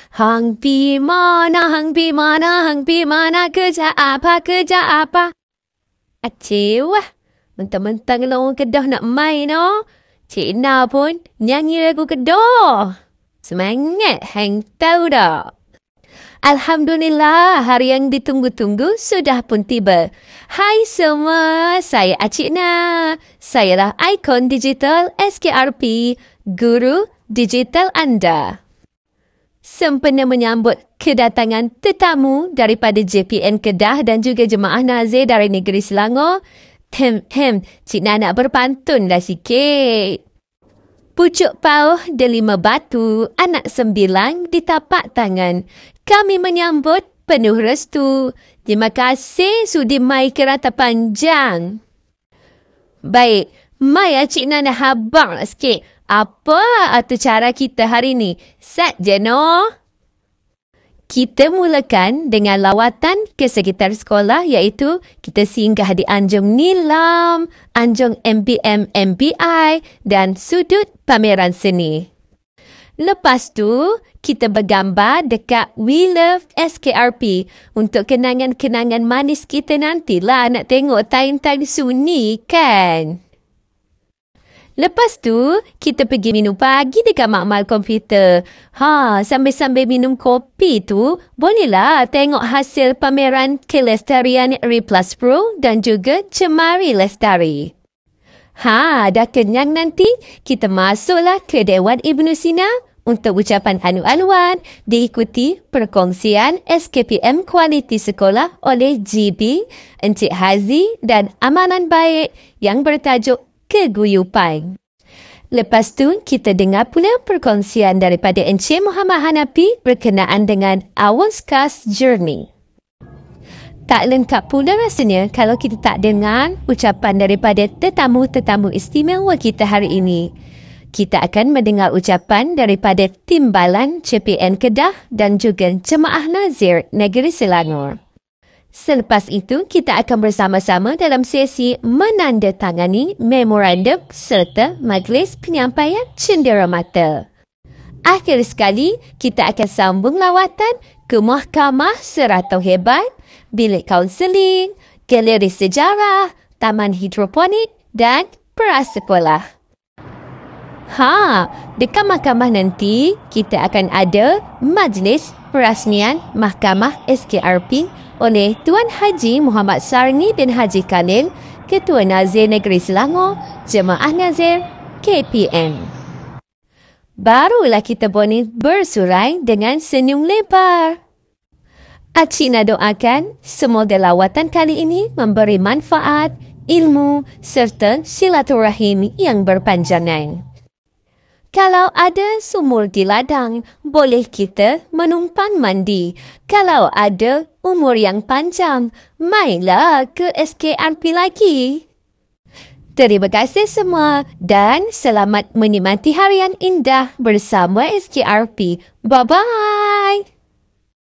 Hang pi mana, hang pi mana, hang pi mana, kerja apa, kerja apa. Acik wah, mentang-mentang orang Kedah nak main no. Cik Na pun nyanyi lagu Kedah. Semangat, hang tahu dah. Alhamdulillah, hari yang ditunggu-tunggu sudah pun tiba. Hai semua, saya Acik Na. Sayalah ikon digital SKRP, guru digital anda. Sempena menyambut kedatangan tetamu daripada JPN Kedah dan juga jemaah nazir dari negeri Selangor, Cik Na nak berpantunlah sikit. Pucuk pauh delima batu, anak sembilang di tapak tangan. Kami menyambut penuh restu. Terima kasih sudi mai kereta panjang. Baik, mai Cik Na nak habang lah sikit. Apa atur cara kita hari ni? Set je no? Kita mulakan dengan lawatan ke sekitar sekolah iaitu kita singgah di Anjung Nilam, Anjung MBM MBI dan sudut pameran seni. Lepas tu, kita bergambar dekat We Love SKRP untuk kenangan-kenangan manis kita nantilah nak tengok time-time sunyi kan? Lepas tu, kita pergi minum pagi dekat makmal komputer. Sambil-sambil minum kopi tu, bolehlah tengok hasil pameran kelestarian Replus Pro dan juga Cemari Lestari. Dah kenyang nanti, kita masuklah ke Dewan Ibnu Sina untuk ucapan anu-anuan diikuti perkongsian SKPM Kualiti Sekolah oleh GB, Encik Hazi dan Amanan Baik yang bertajuk Keguyupan. Lepas tu, kita dengar pula perkongsian daripada Encik Muhammad Hanafi berkenaan dengan Our Scars Journey. Tak lengkap pula rasanya kalau kita tak dengar ucapan daripada tetamu-tetamu istimewa kita hari ini. Kita akan mendengar ucapan daripada Timbalan CPN Kedah dan juga Jemaah Nazir Negeri Selangor. Selepas itu, kita akan bersama-sama dalam sesi menandatangani memorandum serta majlis penyampaian cenderamata. Akhir sekali, kita akan sambung lawatan ke Mahkamah Serata Hebat, Bilik Kaunseling, Galeri Sejarah, Taman Hidroponik dan Prasekolah. Dekat mahkamah nanti, kita akan ada majlis perasmian Mahkamah SKRP oleh Tuan Haji Muhammad Sarni bin Haji Khalil, Ketua Nazir Negeri Selangor, Jemaah Nazir KPM. Barulah kita boleh bersurai dengan senyum lebar. Acik nak doakan semoga lawatan kali ini memberi manfaat, ilmu serta silaturahim yang berpanjangan. Kalau ada sumur di ladang, boleh kita menumpang mandi. Kalau ada umur yang panjang, mainlah ke SKRP lagi. Terima kasih semua dan selamat menikmati harian indah bersama SKRP. Bye-bye.